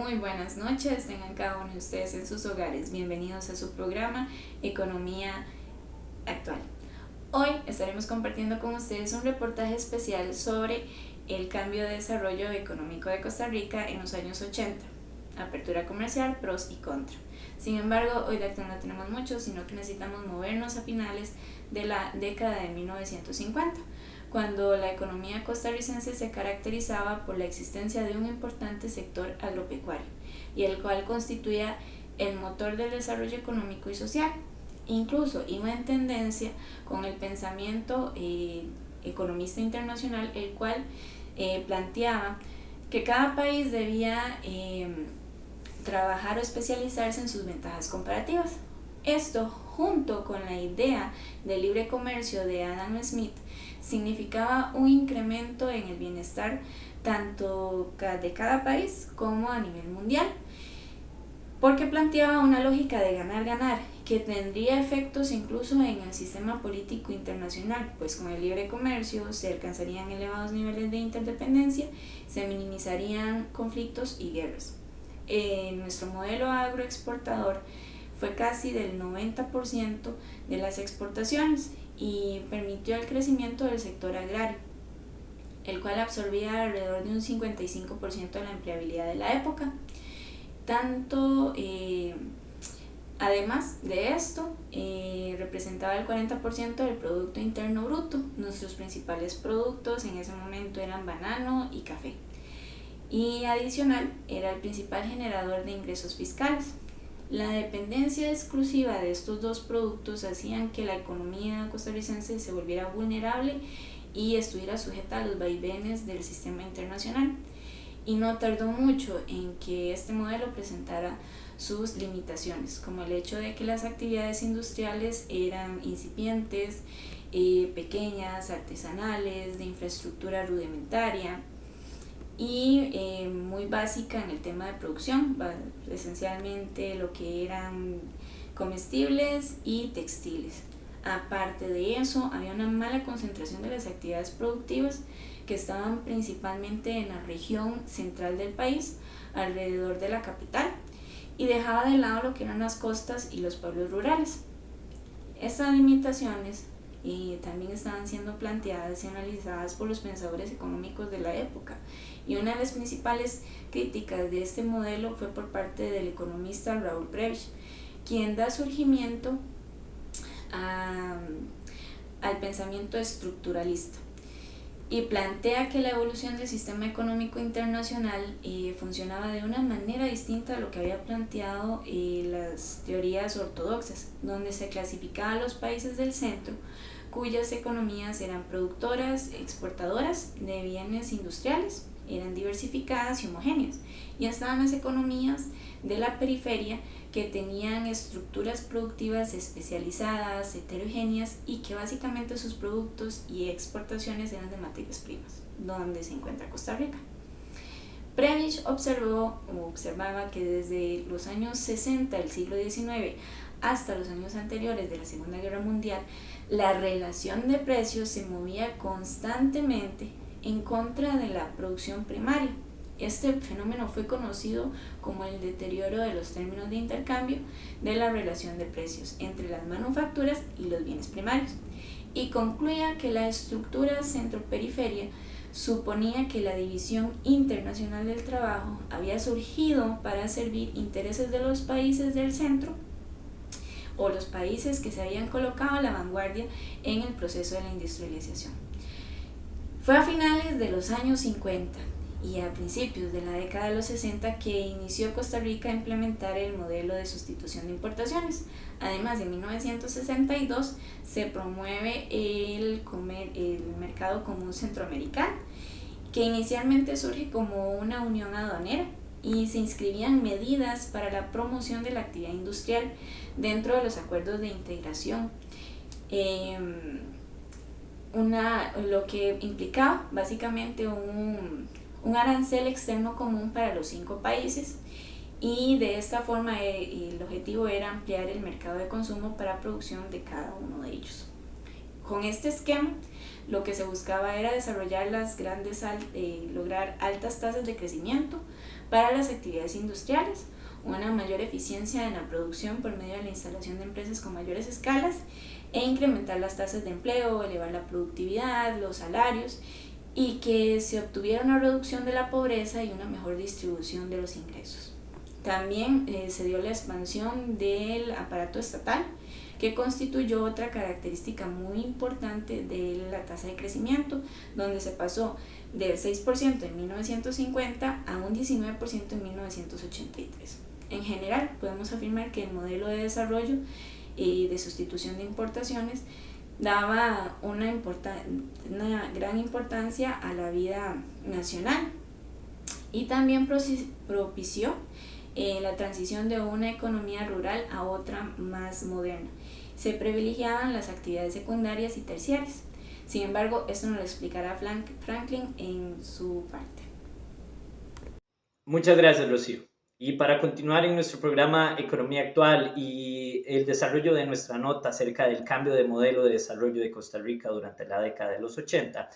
Muy buenas noches, tengan cada uno de ustedes en sus hogares. Bienvenidos a su programa Economía Actual. Hoy estaremos compartiendo con ustedes un reportaje especial sobre el cambio de desarrollo económico de Costa Rica en los años 80, apertura comercial, pros y contra. Sin embargo, hoy de actual no tenemos mucho, sino que necesitamos movernos a finales de la década de 1950, cuando la economía costarricense se caracterizaba por la existencia de un importante sector agropecuario, y el cual constituía el motor del desarrollo económico y social. Incluso iba en tendencia con el pensamiento economista internacional, el cual planteaba que cada país debía trabajar o especializarse en sus ventajas comparativas. Esto, junto con la idea del libre comercio de Adam Smith, significaba un incremento en el bienestar tanto de cada país como a nivel mundial, porque planteaba una lógica de ganar-ganar que tendría efectos incluso en el sistema político internacional, pues con el libre comercio se alcanzarían elevados niveles de interdependencia, se minimizarían conflictos y guerras. Nuestro modelo agroexportador fue casi del 90% de las exportaciones y permitió el crecimiento del sector agrario, el cual absorbía alrededor de un 55% de la empleabilidad de la época. Además de esto, representaba el 40% del Producto Interno Bruto. Nuestros principales productos en ese momento eran banano y café. Y adicional, era el principal generador de ingresos fiscales. La dependencia exclusiva de estos dos productos hacían que la economía costarricense se volviera vulnerable y estuviera sujeta a los vaivenes del sistema internacional. Y no tardó mucho en que este modelo presentara sus limitaciones, como el hecho de que las actividades industriales eran incipientes, pequeñas, artesanales, de infraestructura rudimentaria y muy básica en el tema de producción, esencialmente lo que eran comestibles y textiles. Aparte de eso, había una mala concentración de las actividades productivas que estaban principalmente en la región central del país, alrededor de la capital, y dejaba de lado lo que eran las costas y los pueblos rurales. Estas limitaciones también estaban siendo planteadas y analizadas por los pensadores económicos de la época, y una de las principales críticas de este modelo fue por parte del economista Raúl Prebisch, quien da surgimiento al pensamiento estructuralista y plantea que la evolución del sistema económico internacional funcionaba de una manera distinta a lo que había planteado las teorías ortodoxas, donde se clasificaban los países del centro cuyas economías eran productoras, exportadoras de bienes industriales, eran diversificadas y homogéneas, y estaban las economías de la periferia que tenían estructuras productivas especializadas, heterogéneas, y que básicamente sus productos y exportaciones eran de materias primas, donde se encuentra Costa Rica. Prebisch observaba que desde los años 60 del siglo XIX hasta los años anteriores de la Segunda Guerra Mundial, la relación de precios se movía constantemente en contra de la producción primaria. Este fenómeno fue conocido como el deterioro de los términos de intercambio de la relación de precios entre las manufacturas y los bienes primarios, y concluía que la estructura centro-periferia suponía que la división internacional del trabajo había surgido para servir intereses de los países del centro o los países que se habían colocado a la vanguardia en el proceso de la industrialización. Fue a finales de los años 50 y a principios de la década de los 60 que inició Costa Rica a implementar el modelo de sustitución de importaciones. Además, en 1962 se promueve el mercado común centroamericano, que inicialmente surge como una unión aduanera, y se inscribían medidas para la promoción de la actividad industrial dentro de los acuerdos de integración, lo que implicaba básicamente un arancel externo común para los 5 países, y de esta forma el objetivo era ampliar el mercado de consumo para producción de cada uno de ellos. Con este esquema, lo que se buscaba era desarrollar lograr altas tasas de crecimiento para las actividades industriales, una mayor eficiencia en la producción por medio de la instalación de empresas con mayores escalas e incrementar las tasas de empleo, elevar la productividad, los salarios y que se obtuviera una reducción de la pobreza y una mejor distribución de los ingresos. También se dio la expansión del aparato estatal, que constituyó otra característica muy importante de la tasa de crecimiento, donde se pasó del 6% en 1950 a un 19% en 1983. En general, podemos afirmar que el modelo de desarrollo y de sustitución de importaciones daba una gran importancia a la vida nacional y también propició la transición de una economía rural a otra más moderna. Se privilegiaban las actividades secundarias y terciarias. Sin embargo, esto nos lo explicará Franklin en su parte. Muchas gracias, Rocío. Y para continuar en nuestro programa Economía Actual y el desarrollo de nuestra nota acerca del cambio de modelo de desarrollo de Costa Rica durante la década de los 80,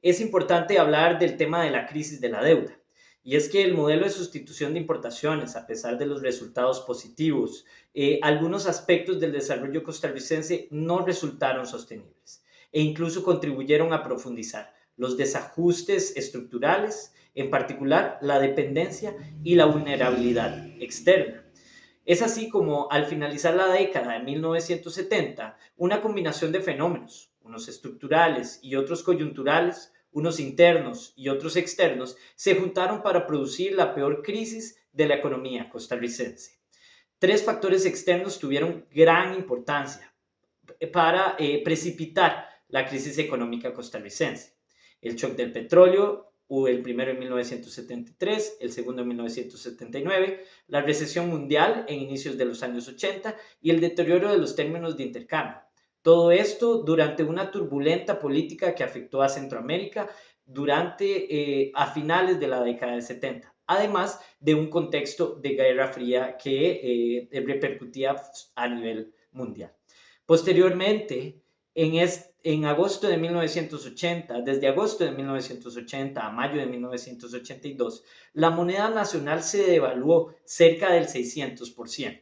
es importante hablar del tema de la crisis de la deuda. Y es que el modelo de sustitución de importaciones, a pesar de los resultados positivos, algunos aspectos del desarrollo costarricense no resultaron sostenibles e incluso contribuyeron a profundizar los desajustes estructurales, en particular la dependencia y la vulnerabilidad externa. Es así como al finalizar la década de 1970, una combinación de fenómenos, unos estructurales y otros coyunturales, unos internos y otros externos, se juntaron para producir la peor crisis de la economía costarricense. Tres factores externos tuvieron gran importancia para precipitar la crisis económica costarricense. El shock del petróleo, el primero en 1973, el segundo en 1979, la recesión mundial en inicios de los años 80 y el deterioro de los términos de intercambio. Todo esto durante una turbulenta política que afectó a Centroamérica a finales de la década del 70, además de un contexto de Guerra Fría que repercutía a nivel mundial. Posteriormente, en agosto de 1980, desde agosto de 1980 a mayo de 1982, la moneda nacional se devaluó cerca del 600%.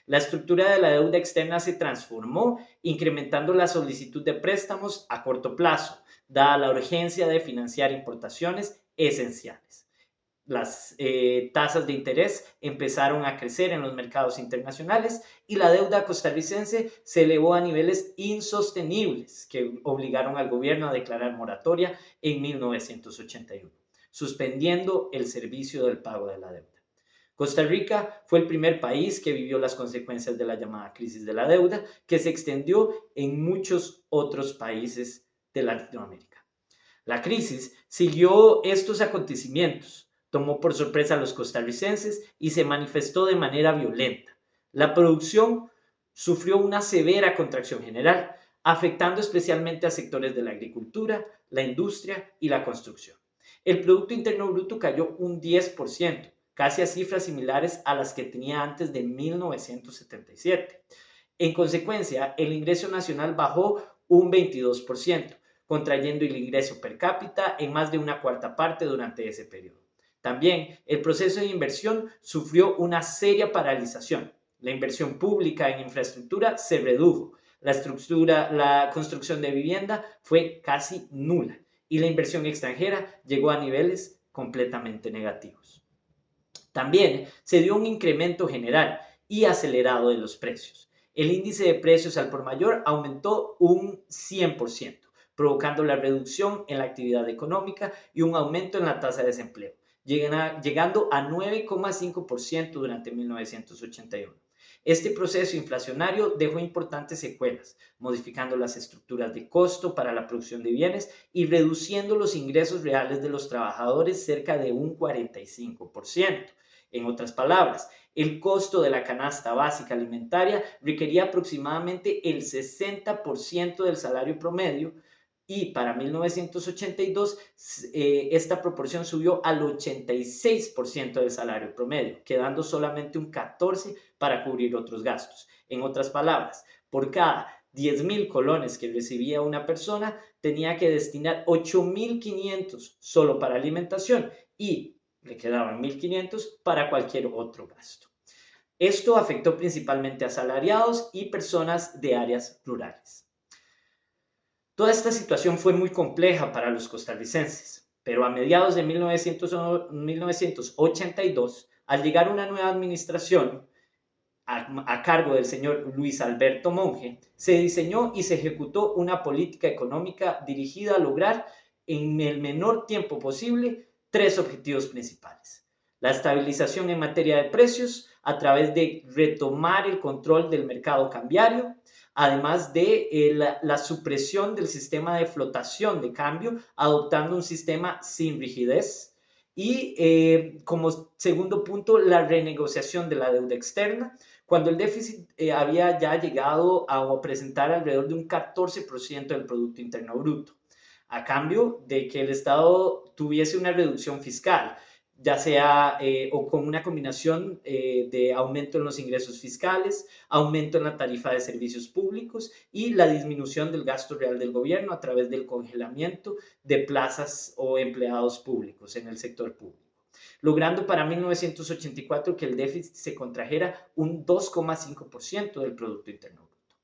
La estructura de la deuda externa se transformó, incrementando la solicitud de préstamos a corto plazo, dada la urgencia de financiar importaciones esenciales. Las tasas de interés empezaron a crecer en los mercados internacionales y la deuda costarricense se elevó a niveles insostenibles que obligaron al gobierno a declarar moratoria en 1981, suspendiendo el servicio del pago de la deuda. Costa Rica fue el primer país que vivió las consecuencias de la llamada crisis de la deuda, que se extendió en muchos otros países de Latinoamérica. La crisis siguió estos acontecimientos, tomó por sorpresa a los costarricenses y se manifestó de manera violenta. La producción sufrió una severa contracción general, afectando especialmente a sectores de la agricultura, la industria y la construcción. El Producto Interno Bruto cayó un 10%, casi a cifras similares a las que tenía antes de 1977. En consecuencia, el ingreso nacional bajó un 22%, contrayendo el ingreso per cápita en más de una cuarta parte durante ese periodo. También el proceso de inversión sufrió una seria paralización. La inversión pública en infraestructura se redujo, la construcción de vivienda fue casi nula y la inversión extranjera llegó a niveles completamente negativos. También se dio un incremento general y acelerado de los precios. El índice de precios al por mayor aumentó un 100%, provocando la reducción en la actividad económica y un aumento en la tasa de desempleo, llegando a 9,5% durante 1981. Este proceso inflacionario dejó importantes secuelas, modificando las estructuras de costo para la producción de bienes y reduciendo los ingresos reales de los trabajadores cerca de un 45%. En otras palabras, el costo de la canasta básica alimentaria requería aproximadamente el 60% del salario promedio y para 1982 esta proporción subió al 86% del salario promedio, quedando solamente un 14% para cubrir otros gastos. En otras palabras, por cada 10.000 colones que recibía una persona, tenía que destinar 8.500 solo para alimentación y le quedaban 1.500 para cualquier otro gasto. Esto afectó principalmente a asalariados y personas de áreas rurales. Toda esta situación fue muy compleja para los costarricenses, pero a mediados de 1982, al llegar una nueva administración a cargo del señor Luis Alberto Monge, se diseñó y se ejecutó una política económica dirigida a lograr en el menor tiempo posible 3 objetivos principales: la estabilización en materia de precios a través de retomar el control del mercado cambiario, además de la supresión del sistema de flotación de cambio, adoptando un sistema sin rigidez, y como segundo punto, la renegociación de la deuda externa, cuando el déficit había ya llegado a presentar alrededor de un 14% del Producto Interno Bruto, a cambio de que el Estado tuviese una reducción fiscal, ya sea o con una combinación de aumento en los ingresos fiscales, aumento en la tarifa de servicios públicos y la disminución del gasto real del gobierno a través del congelamiento de plazas o empleados públicos en el sector público, logrando para 1984 que el déficit se contrajera un 2,5% del Producto Interno Bruto.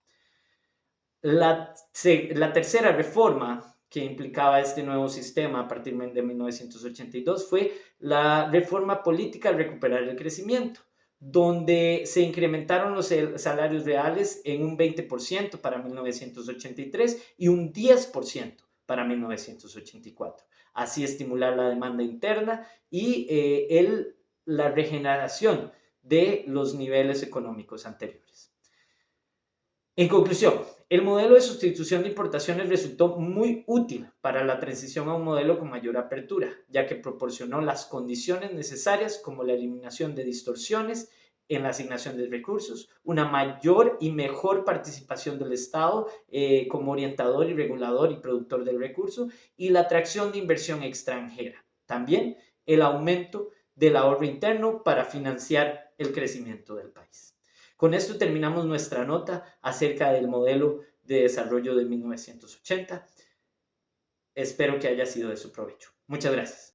La tercera reforma que implicaba este nuevo sistema a partir de 1982 fue la reforma política al recuperar el crecimiento, donde se incrementaron los salarios reales en un 20% para 1983 y un 10% para 1984. Así estimular la demanda interna y la regeneración de los niveles económicos anteriores. En conclusión, el modelo de sustitución de importaciones resultó muy útil para la transición a un modelo con mayor apertura, ya que proporcionó las condiciones necesarias como la eliminación de distorsiones en la asignación de recursos, una mayor y mejor participación del Estado como orientador y regulador y productor del recurso, y la atracción de inversión extranjera. También el aumento del ahorro interno para financiar el crecimiento del país. Con esto terminamos nuestra nota acerca del modelo de desarrollo de 1980. Espero que haya sido de su provecho. Muchas gracias.